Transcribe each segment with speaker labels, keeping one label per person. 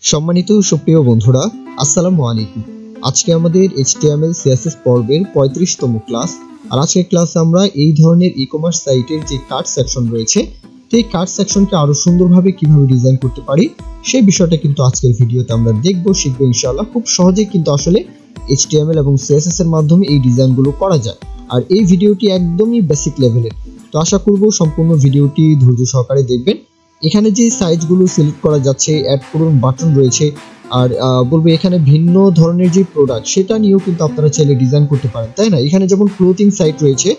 Speaker 1: সম্মানিত সুপ্রিয় বন্ধুরা, আসসালামু আলাইকুম। আজকে আমাদের HTML CSS পর্বের 35তম ক্লাস। আর আজকের ক্লাসে আমরা এই ধরনের ই-কমার্স সাইটের যে কার্ট সেকশন রয়েছে, সেই কার্ট সেকশনকে আরো সুন্দরভাবে কিভাবে ডিজাইন করতে পারি সেই বিষয়টা কিন্তু আজকের ভিডিওতে আমরা শিখবো ইনশাআল্লাহ। খুব সহজেই কিন্তু আসলে HTML এবং CSS এর মাধ্যমে এই ডিজাইনগুলো করা যায়। আর এই ভিডিওটি একদমই বেসিক লেভেলের, তো আশা করব সম্পূর্ণ ভিডিওটি ধৈর্য সহকারে দেখবেন। এখানে যে সাইজগুলো সিলেক্ট করা যাচ্ছে, অ্যাড করুন বাটন রয়েছে, আর বলবো এখানে ভিন্ন ধরনের যে প্রোডাক্ট সেটা নিয়েও কিন্তু আপনারা চাইলে ডিজাইন করতে পারেন, তাই না? এখানে যেমন ক্লোথিং সাইট রয়েছে,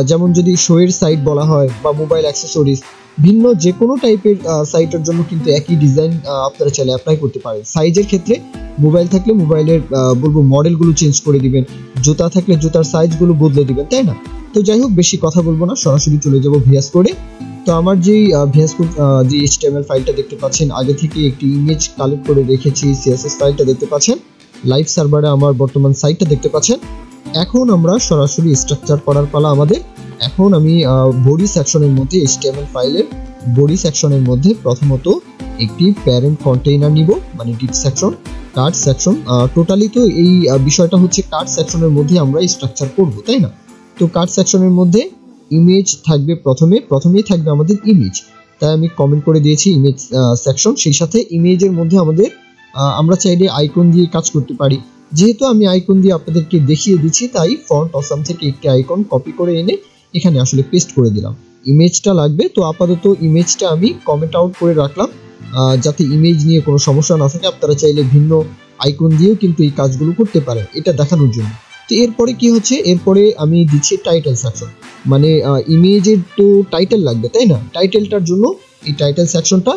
Speaker 1: যেমন যদি শোয়ের সাইট বলা হয় বা মোবাইল অ্যাক্সেসরিজ, ভিন্ন যে কোনো টাইপের সাইটের জন্য কিন্তু একই ডিজাইন আপনারা চাইলে অ্যাপ্লাই করতে পারেন। সাইজের ক্ষেত্রে মোবাইল থাকলে মোবাইলের বলবো মডেলগুলো চেঞ্জ করে দিবেন, জুতা থাকলে জুতার সাইজগুলো বদলে দিবেন, তাই না? তো যাই হোক, বেশি কথা বলবো না, সরাসরি চলে যাব ভিএস কোডে। তো আমার যেই ভিএস কোড যে HTML ফাইলটা দেখতে পাচ্ছেন, আগে থেকে একটি ইমেজ কালেক্ট করে রেখেছি, CSS ফাইলটা দেখতে পাচ্ছেন, লাইভ সার্ভারে আমার বর্তমান সাইটটা দেখতে পাচ্ছেন। এখন আমরা সরাসরি স্ট্রাকচার করার পালা আমাদের। এখন আমি বডি সেকশনের মধ্যে HTML ফাইলের বডি সেকশনের মধ্যে প্রথমত একটি প্যারেন্ট কন্টেইনার নিব, মানে deep section, cart section. Totally তো এই বিষয়টা হচ্ছে কার্ট সেকশনের মধ্যে আমরা স্ট্রাকচার করব, তাই না? তো কার্ট সেকশনের মধ্যে ইমেজ থাকবে, প্রথমেই থাকবে আমাদের ইমেজ, তাই আমি কমেন্ট করে দিয়েছি ইমেজ সেকশন। সেই সাথে ইমেজের মধ্যে আমাদের আমরা চাইলে আইকন দিয়ে কাজ করতে পারি। যেহেতু আমি আইকন দিয়ে আপনাদেরকে দেখিয়ে দিচ্ছি, তাই ফন্ট অসাম থেকে একটি আইকন কপি করে এনে এখানে আসলে পেস্ট করে দিলাম। ইমেজটা লাগবে, তো আপাতত ইমেজটা আমি কমেন্ট আউট করে রাখলাম, যাতে ইমেজ নিয়ে কোনো সমস্যা না থাকে। আপনারা চাইলে ভিন্ন আইকন দিয়েও কিন্তু এই কাজগুলো করতে পারেন, এটা দেখানোর জন্য। তো এরপরে কি হচ্ছে, এরপরে আমি দিচ্ছি টাইটেল সেকশন, মানে ইমেজের তো টাইটেল লাগবে, তাই না? টাইটেলটার জন্য এই টাইটেল সেকশনটা।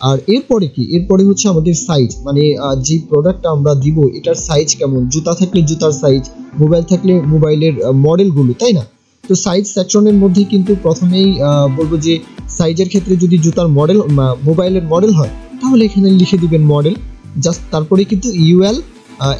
Speaker 1: আর এরপরে কি, এরপরে হচ্ছে আমাদের সাইজ, মানে যে প্রোডাক্টটা আমরা দিব এটার সাইজ কেমন, জুতা থাকলে জুতার সাইজ, মোবাইল থাকলে মোবাইলের মডেলগুলো, তাই না? তো সাইজ সেকশনের মধ্যে কিন্তু প্রথমেই বলবো যে সাইজের ক্ষেত্রে যদি জুতার মডেল মোবাইলের মডেল হয়, তাহলে এখানে লিখে দিবেন মডেল জাস্ট। তারপরে কিন্তু UL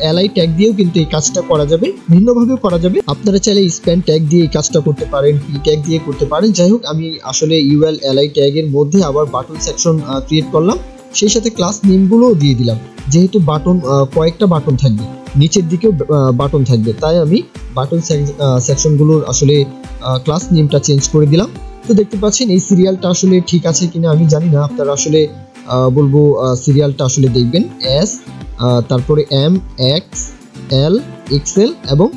Speaker 1: এলআই ট্যাগ দিয়েও কিন্তু এই কাজটা করা যাবে, ভিন্নভাবেও করা যাবে। আপনারা চাইলে স্প্যান ট্যাগ দিয়ে এই কাজটা করতে পারেন, পি ট্যাগ দিয়ে করতে পারেন। যাই হোক, আমি আসলে UL এলআই ট্যাগের মধ্যে আবার বাটন সেকশন ক্রিয়েট করলাম, সেই সাথে ক্লাস নেমগুলোও দিয়ে দিলাম। যেহেতু বাটন কয়েকটা বাটন থাকবে, নিচের দিকেও বাটন থাকবে, তাই আমি বাটন সেকশনগুলোর আসলে ক্লাস নেমটা চেঞ্জ করে দিলাম। তো দেখতে পাচ্ছেন এই সিরিয়ালটা আসলে ঠিক আছে কিনা আমি জানি না, আপনারা আসলে বলবো সিরিয়ালটা আসলে দেখবেন, S তারপরে MXL XL এবং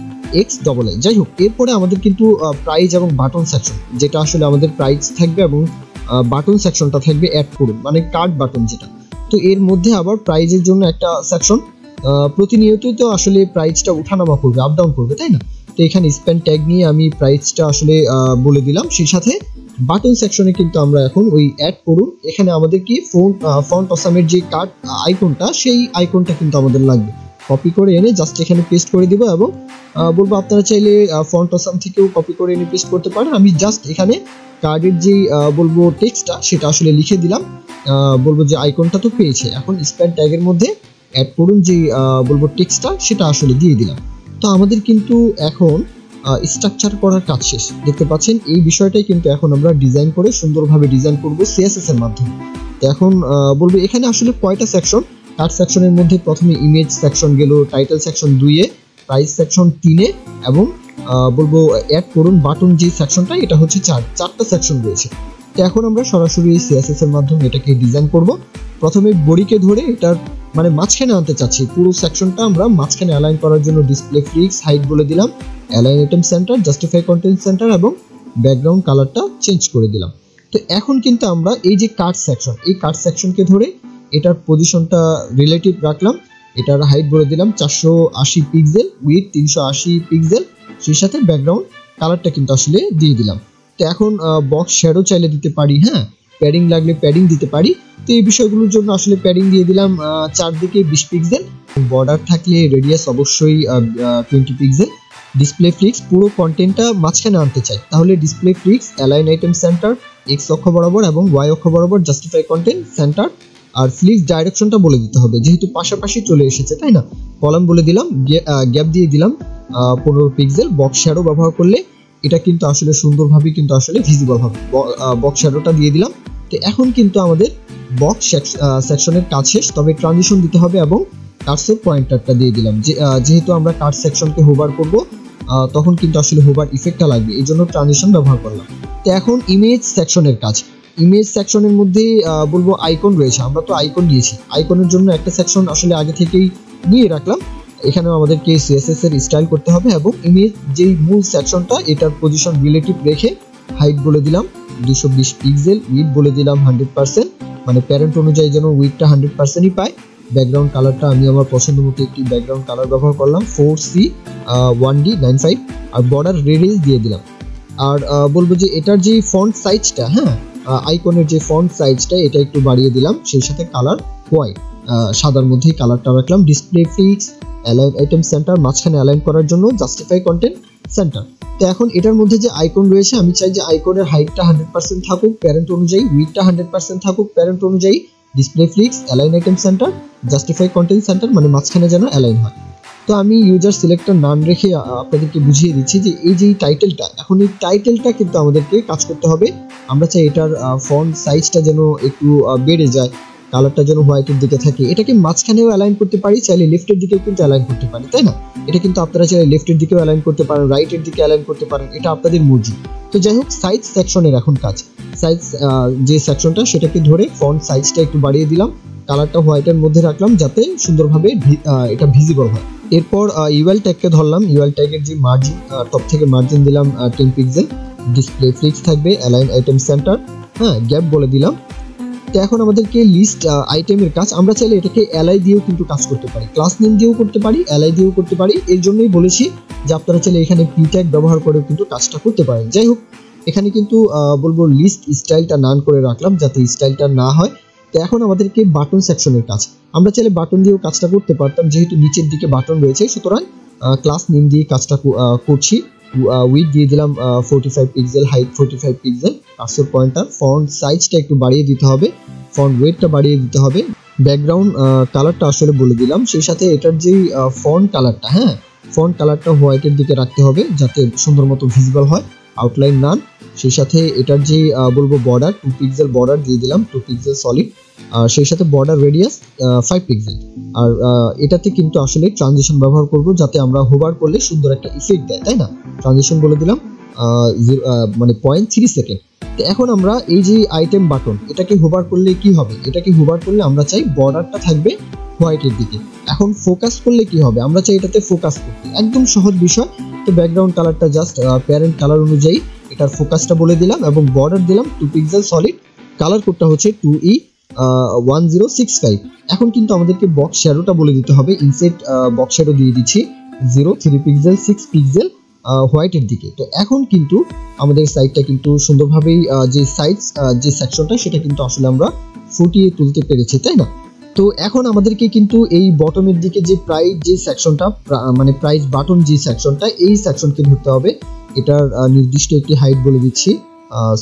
Speaker 1: XXL। যাই হোক, এরপরে আমাদের কিন্তু প্রাইস এবং বাটন সেকশন, যেটা আসলে আমাদের প্রাইস থাকবে এবং বাটন সেকশনটা থাকবে অ্যাড করুন, মানে কার্ড বাটন যেটা। তো এর মধ্যে আবার প্রাইজের জন্য একটা সেকশন, প্রতিনিয়তই তো আসলে প্রাইসটা ওঠানামা করবে, আপ ডাউন করবে, তাই না? তো এখানে স্প্যান ট্যাগ নিয়ে আমি প্রাইসটা আসলে বলে দিলাম। সেই সাথে বাটন সেকশনে কিন্তু আমরা এখন ওই অ্যাড করুন, এখানে আমাদের কি ফন্ট অসামের যে কার্ড আইকনটা, সেই আইকনটা কিন্তু আমাদের লাগবে। কপি করে এনে জাস্ট এখানে পেস্ট করে দিব, এবং বলবো আপনারা চাইলে ফন্ট অসাম থেকেও কপি করে এনে পেস্ট করতে পারেন। আমি জাস্ট এখানে কার্ডের যে বলবো টেক্সটটা সেটা আসলে লিখে দিলাম, বলবো যে আইকনটা তো পেয়েছে, এখন স্প্যান ট্যাগের মধ্যে অ্যাড করুন যে বলবো টেক্সটটা, সেটা আসলে দিয়ে দিলাম। তো আমাদের কিন্তু এখন স্ট্রাকচার করার কাজ শেষ, দেখতে পাচ্ছেন। এই বিষয়টাই কিন্তু এখন আমরা ডিজাইন করে সুন্দরভাবে ডিজাইন করব CSS এর মাধ্যমে। তো এখন বলবো এখানে আসলে কয়টা সেকশন, কার্ট সেকশনের মধ্যে প্রথমে ইমেজ সেকশন গেল, টাইটেল সেকশন 2-এ, প্রাইস সেকশন 3-এ, এবং বলবো অ্যাড করুন বাটন যে সেকশনটা, এটা হচ্ছে চারটা সেকশন রয়েছে। তো এখন আমরা সরাসরি CSS এর মাধ্যমে এটাকে ডিজাইন করব। প্রথমে বডিকে ধরে এটার মানে মাঝখানে আনতে চাচ্ছি, পুরো সেকশনটা আমরা মাঝখানে অ্যালাইন করার জন্য ডিসপ্লে ফিক্স হাইট বলে দিলাম, align item centre, justify content centre, এবং ব্যাকগ্রাউন্ড কালারটা চেঞ্জ করে দিলাম। তো এখন কিন্তু আমরা এই যে কার্ট সেকশন, এই কার্ট সেকশনকে ধরে এটার পজিশনটা রিলেটিভ রাখলাম, এটার হাইট বলে দিলাম 480 পিক্সেল, উইথ 380 পিক্সেল, সেই সাথে ব্যাকগ্রাউন্ড কালারটা কিন্তু আসলে দিয়ে দিলাম। তো এখন বক্স শ্যাডো চাইলে দিতে পারি, হ্যাঁ, প্যাডিং লাগলে প্যাডিং দিতে পারি। তো এই বিষয়গুলোর জন্য আসলে প্যাডিং দিয়ে দিলাম চারদিকে 20 পিক্সেল, বর্ডার থাকলে রেডিয়াস অবশ্যই 20 পিক্সেল। ডিসপ্লে ফিক্স, পুরো কন্টেন্টটা মাঝখানে আনতে চাই, তাহলে display fix, align item centre, X অক্ষ বরাবর এবং Y অক্ষ বরাবর, জাস্টিফাই কন্টেন্ট সেন্টার, আর ফ্লিক্স ডাইরেকশনটা বলে দিতে হবে, যেহেতু পাশাপাশি চলে এসেছে, তাই না? কলাম বলে দিলাম, গ্যাপ দিয়ে দিলাম 15 পিক্সেল। বক্স শ্যাডো ব্যবহার করলে এটা কিন্তু আসলে সুন্দরভাবে কিন্তু আসলে ভিজিবল হবে, বক্স শ্যাডোটা দিয়ে দিলাম। তো এখন কিন্তু আমাদের বক্স সেকশনের কাজ শেষ, তবে ট্রানজিশন দিতে হবে এবং কার্সর পয়েন্টারটা দিয়ে দিলাম। যেহেতু আমরা কার্স সেকশনকে হোভার করব তখন কিন্তু আসলে হোভার ইফেক্টটা লাগবে, এই জন্য ট্রানজিশন ব্যবহার করলাম। তো এখন ইমেজ সেকশনের কাজ। ইমেজ সেকশনের মধ্যে বলবো আইকন রয়েছে, আমরা তো আইকন নিয়েছি, আইকনের জন্য একটা সেকশন আসলে আগে থেকেই নিয়ে রাখলাম। এখানেও আমাদেরকে সিএসএস এর স্টাইল করতে হবে এবং ইমেজ যেই মূল সেকশনটা এটার পজিশন রিলেটিভ রেখে হাইট বলে দিলাম 220 পিক্সেল, উইডথ বলে দিলাম 100%, মানে প্যারেন্ট অনুযায়ী যেন উইডথটা 100%ই পায়। ব্যাকগ্রাউন্ড কালারটা আমি আমার পছন্দ মতো একটি ব্যাকগ্রাউন্ড কালার ব্যবহার করলাম 4C1D95 আর বর্ডার রেডিয়াস দিয়ে দিলাম। আর বলবো যে এটার যে ফন্ট সাইজটা, হ্যাঁ আইকনের যে ফন্ট সাইজটা এটা একটু বাড়িয়ে দিলাম, সেই সাথে কালার হোয়াইট, সাদার মধ্যেই কালারটা রাখলাম। Display fix, align item centre, মাঝখানে অ্যালাইন করার জন্য জাস্টিফাই কন্টেন্ট সেন্টার। তো এখন এটার মধ্যে যে আইকন রয়েছে আমি চাই যে আইকনের হাইটটা 100% থাকুক প্যারেন্ট অনুযায়ী, উইডথটা 100% থাকুক প্যারেন্ট অনুযায়ী, display flicks, align item centre, justify content centre, মানে মাঝখানে যেন অ্যালাইন হয়। তো আমি ইউজার সিলেক্টর নাম রেখে আপনাদেরকে বুঝিয়ে দিচ্ছি যে এই যে টাইটেলটা, এখন এই টাইটেলটা কিন্তু আমাদেরকে কাজ করতে হবে। আমরা চাই এটার ফন্ট সাইজটা যেন একটু বেড়ে যায়, কালারটা যেন হোয়াইটের দিকে থাকে। এটাকে মাঝখানেও অ্যালাইন করতে পারি, চাইলে লেফটের দিকেও কিন্তু অ্যালাইন করতে পারি, তাই না? এটা কিন্তু আপনারা চাইলে লেফটের দিকেও অ্যালাইন করতে পারেন, রাইটের দিকে অ্যালাইন করতে পারেন, এটা আপনাদের মর্জি। তো যাই হোক, সাইজ সেকশনের এখন কাজ। সাইজ যে সেকশনটা সেটাকে ধরে ফন্ট সাইজটা একটু বাড়িয়ে দিলাম, কালারটা হোয়াইটের মধ্যে রাখলাম যাতে সুন্দরভাবে এটা ভিজিবল হয়। এরপর ইউএল ট্যাগকে ধরলাম, ইউএল ট্যাগের যে মার্জিন, টপ থেকে মার্জিন দিলাম 10 পিক্সেল, ডিসপ্লে ফ্লিক্স থাকবে, অ্যালাইন আইটেম সেন্টার, হ্যাঁ গ্যাপ বলে দিলাম। তো এখন আমাদেরকে লিস্ট আইটেমের কাজ, আমরা চাইলে এটাকে এলআই দিয়েও কিন্তু কাজ করতে পারি, ক্লাস নেম দিয়েও করতে পারি, এলআই দিয়েও করতে পারি। এর জন্যই বলেছি যে আপনারা চাইলে এখানে পি ট্যাগ ব্যবহার করে কিন্তু কাজটা করতে পারেন। যাই হোক, এখানে কিন্তু বলবো লিস্ট স্টাইলটা নান করে রাখলাম যাতে স্টাইলটা না হয়। তো এখন আমাদেরকে বাটন সেকশনের কাজ, আমরা চাইলে বাটন দিয়েও কাজটা করতে পারতাম, যেহেতু নিচের দিকে বাটন রয়েছে, সুতরাং ক্লাস নেম দিয়ে কাজটা করছি। উইডথ দিয়ে দিলাম 45 pixel, height 45 pixel, cursor pointer, font সাইজটা একটু বাড়িয়ে দিতে হবে, ফন্ট ওয়েটটা বাড়িয়ে দিতে হবে, ব্যাকগ্রাউন্ড কালারটা আসলে বলে দিলাম, সেই সাথে এটার যেই ফন্ট কালারটা, হ্যাঁ ফন্ট কালারটা হোয়াইটের দিকে রাখতে হবে যাতে সুন্দর মতো ভিজিবল হয়, আউটলাইন নান। সেই সাথে এটার যে বলবো বর্ডার 2 পিক্সেল বর্ডার দিয়ে দিলাম, 2 পিক্সেল সলিড, আর সেই সাথে বর্ডার রেডিয়াস 5 পিক্সেল। আর এটাতে কিন্তু আসলে ট্রানজিশন ব্যবহার করব যাতে আমরা হোভার করলে সুন্দর একটা ইফেক্ট দেয়, তাই না? ট্রানজিশন বলে দিলাম মানে 0.3 সেকেন্ড। তো এখন আমরা এই যে আইটেম বাটন, এটাকে হোভার করলে কি হবে? এটাকে হোভার করলে আমরা চাই বর্ডারটা থাকবে হোয়াইটের দিকে। এখন ফোকাস করলে কি হবে? আমরা চাই এটাতে ফোকাস করতে, একদম সহজ বিষয়। তো ব্যাকগ্রাউন্ড কালারটা জাস্ট প্যারেন্ট কালার অনুযায়ী এটার ফোকাসটা বলে দিলাম এবং বর্ডার দিলাম 2 পিক্সেল সলিড, কালার কোডটা হচ্ছে 2E1065। এখন কিন্তু আমাদেরকে বক্স শ্যাডোটা বলে দিতে হবে, ইনসেট বক্স শ্যাডো দিয়ে দিচ্ছি 3 পিক্সেল 6 পিক্সেল হোয়াইটের দিকে। তো এখন কিন্তু আমাদের সাইডটা কিন্তু সুন্দরভাবেই যে সাইজ যে সেকশনটা সেটা কিন্তু আসলে আমরা ফুটিয়ে তুলতে পেরেছি, তাই না? তো এখন আমাদেরকে কিন্তু এই বটমের দিকে যে প্রাইস যে সেকশনটা, মানে প্রাইস বাটন যে সেকশনটা, এই সেকশনকে ধরতে হবে। এটার নির্দিষ্ট একটি হাইট বলে দিচ্ছি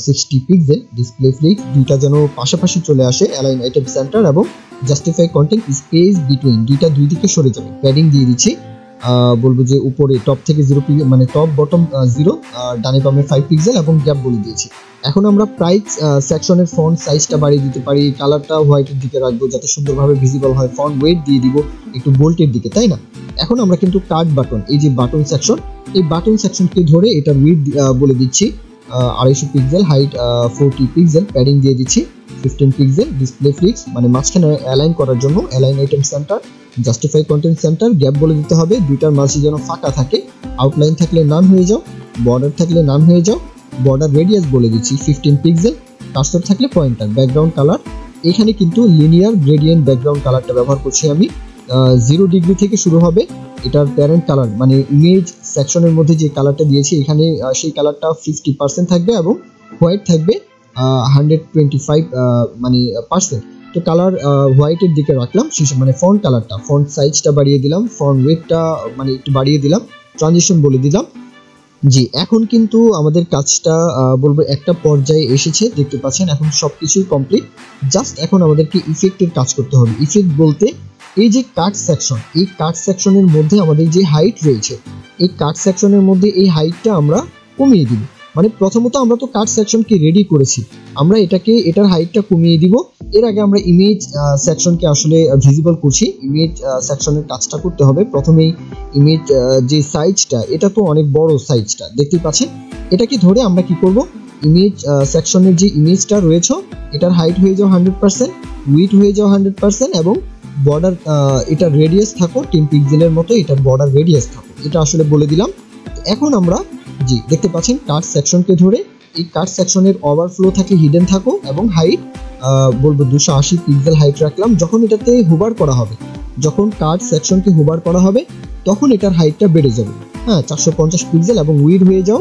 Speaker 1: 60 পিক্সেল, ডিসপ্লে ফ্লিক্স দুইটা যেন পাশাপাশি চলে আসে, অ্যালাইন আইটেম সেন্টার এবং জাস্টিফাই কন্টেন্ট স্পেস বিটুইন, দুইটা দুই দিকে সরে যাবে। প্যাডিং দিয়ে দিচ্ছি, বলবো যে উপরে টপ থেকে 0 পিক্সেল, মানে টপ বটম 0, ডানে বামে 5 পিক্সেল এবং গ্যাপ বলে দিয়েছি। এখন আমরা প্রাইস সেকশনের ফন্ট সাইজটা বাড়িয়ে দিতে পারি, কালারটা হোয়াইটের দিকে রাখবো যাতে সুন্দরভাবে ভিজিবল হয়, ফন্ট ওয়েট দিয়ে দিব একটু বোল্টের দিকে, তাই না? এখন আমরা কিন্তু কাট বাটন, এই যে বাটন সেকশন, এই বাটন সেকশনকে ধরে এটা উইডথ বলে দিচ্ছি 250 পিক্সেল, হাইট 40 পিক্সেল, প্যাডিং দিয়ে দিচ্ছি 15 পিক্সেল, ডিসপ্লে ফ্লিক্স মানে মাঝখানে অ্যালাইন করার জন্য, align item centre, justify content centre, gap বলে দিতে হবে, দুইটার মাঝে যেন ফাঁকা থাকে, আউটলাইন থাকলে নান হয়ে যাও, বর্ডার থাকলে নান হয়ে যাও, বর্ডার রেডিয়াস বলে দিচ্ছি 15 পিক্সেল, কার্সর থাকলে পয়েন্টার। ব্যাকগ্রাউন্ড কালার, এখানে কিন্তু লিনিয়ার গ্রেডিয়েন্ট ব্যাকগ্রাউন্ড কালারটা ব্যবহার করছি আমি, 0 ডিগ্রি থেকে শুরু হবে। এটার প্যারেন্ট কালার মানে ইমেজ সেকশনের মধ্যে যে কালারটা দিয়েছি এখানে সেই কালারটা 50% থাকবে এবং হোয়াইট থাকবে 125 মানে %। তো কালার হোয়াইটের দিকে রাখলাম, মানে ফন্ট কালারটা, ফন্ট সাইজটা বাড়িয়ে দিলাম, ফন্ট ওয়েটটা মানে একটু বাড়িয়ে দিলাম, ট্রানজিশন বলে দিলাম। জি, এখন কিন্তু আমাদের কাজটা বলবো একটা পর্যায়ে এসেছে, দেখতে পাচ্ছেন এখন সবকিছুই কমপ্লিট। জাস্ট এখন আমাদেরকে ইফেক্টের কাজ করতে হবে। ইফেক্ট বলতে এই যে কাট সেকশন, এই কাট সেকশনের মধ্যে আমাদের যে হাইট রয়েছে, এই কাট সেকশনের মধ্যে এই হাইটটা আমরা কমিয়ে দিব। মানে প্রথমত আমরা তো কাট সেকশনকে রেডি করেছি, আমরা এটার হাইটটা কমিয়ে দিব। এর আগে আমরা ইমেজ সেকশনকে আসলে ভিজিবল করছি। ইমেজ সেকশনের কাজটা করতে হবে। প্রথমেই ইমেজ যে সাইজটা, এটা তো অনেক বড় সাইজটা দেখতেই পাচ্ছেন। এটাকে ধরে আমরা কি করব, ইমেজ সেকশনের যে ইমেজটা রয়েছে এটার হাইট হয়ে যাও 100%, উইডথ হয়ে যাও 100% এবং বর্ডার এটার রেডিয়াস থাকো 10 পিক্সেলের মতো, এটার বর্ডার রেডিয়াস থাকো, এটা আসলে বলে দিলাম। এখন আমরা জি দেখতে পাচ্ছেন কাট সেকশনকে ধরে এই কাট সেকশনের ওভারফ্লো থাকে হিডেন থাকো এবং হাইট বলবো 280 পিক্সেল হাইট রাখলাম। যখন এটাতে হোভার করা হবে, যখন কাট সেকশনকে হোভার করা হবে তখন এটার হাইটটা বেড়ে যাবে, হ্যাঁ 450 পিক্সেল এবং উইডথ হয়ে যাও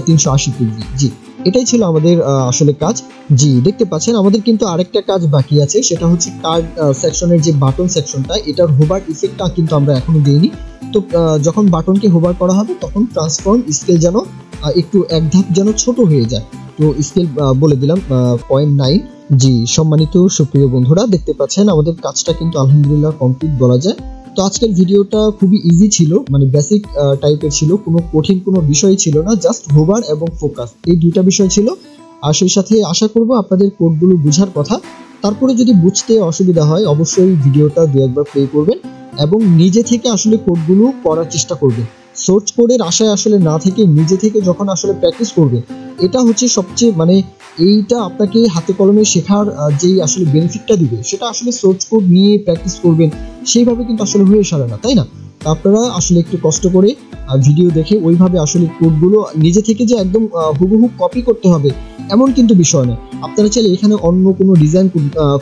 Speaker 1: 380 পিক্সেল। জি এটাই ছিল আমাদের আসলে কাজ। জি দেখতে পাচ্ছেন আমাদের কিন্তু আরেকটা কাজ বাকি আছে, সেটা হচ্ছে কাট সেকশনের যে বাটন সেকশনটা, এটার হোভার ইফেক্টটা কিন্তু আমরা এখনো দেইনি। তো যখন বাটনকে হোভার করা হবে তখন ট্রান্সফর্ম স্কেল যেন একটু এক ধাপ যেন ছোট হয়ে যায়, তো স্কেল বলে দিলাম 0.9। জি সম্মানিত সুপ্রিয় বন্ধুরা, দেখতে পাচ্ছেন আমাদের কাজটা কিন্তু আলহামদুলিল্লাহ কমপ্লিট বলা যায়। তো আজকের ভিডিওটা খুবই ইজি ছিল, মানে বেসিক টাইপের ছিল, কোনো কঠিন কোনো বিষয় ছিল না, জাস্ট হোভার এবং ফোকাস এই দুইটা বিষয় ছিল। আর সেই সাথে আশা করব আপনাদের কোডগুলো বোঝার কথা। তারপরে যদি বুঝতে অসুবিধা হয় অবশ্যই ভিডিওটা দু একবার প্লে করবেন এবং নিজে থেকে আসলে কোডগুলো করার চেষ্টা করবেন। সোর্স কোডের আশায় আসলে না থেকে নিজে থেকে যখন আসলে প্র্যাকটিস করবেন, এটা হচ্ছে সবচেয়ে মানে এইটা আপনাকে হাতে কলমে শেখার যেই আসলে বেনিফিটটা দিবে, সেটা আসলে সোর্স কোড নিয়ে প্র্যাকটিস করবেন সেইভাবে কিন্তু আসলে হয়ে সারে না, তাই না? আপনারা আসলে একটু কষ্ট করে ভিডিও দেখে ওইভাবে আসলে কোডগুলো নিজে থেকে যে একদম হুবহু কপি করতে হবে এমন কিন্তু বিষয় নয়। আপনারা চাইলে এখানে অন্য কোনো ডিজাইন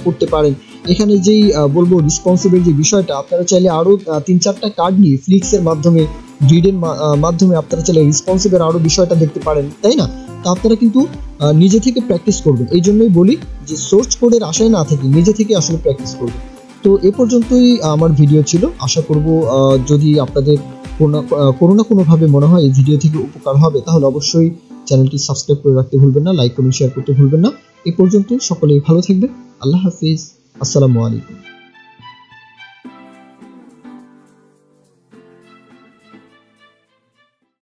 Speaker 1: করতে পারেন। এখানে যেই বলবো রেসপন্সিবল যে বিষয়টা, আপনারা চাইলে আরো 3-4টা কার্ড নিয়ে ফ্লিক্সের মাধ্যমে, গ্রিডের মাধ্যমে আপনারা চাইলে রেসপন্সিবল আরো বিষয়টা দেখতে পারেন, তাই না? তা আপনারা কিন্তু নিজে থেকে প্র্যাকটিস করবেন। এই জন্যই বলি যে সোর্স কোডের আশায় না থেকে নিজে থেকে আসলে প্র্যাকটিস করবেন। তো এ পর্যন্তই আমার ভিডিও ছিল। আশা করব যদি আপনাদের কোনো না কোনোভাবে মনে হয় এই ভিডিও থেকে উপকার হবে, তাহলে অবশ্যই চ্যানেলটি সাবস্ক্রাইব করে রাখতে ভুলবেন না, লাইক কমেন্ট শেয়ার করতে ভুলবেন না। এ পর্যন্ত সকলেই ভালো থাকবেন। আল্লাহ হাফিজ, আসসালামু আলাইকুম।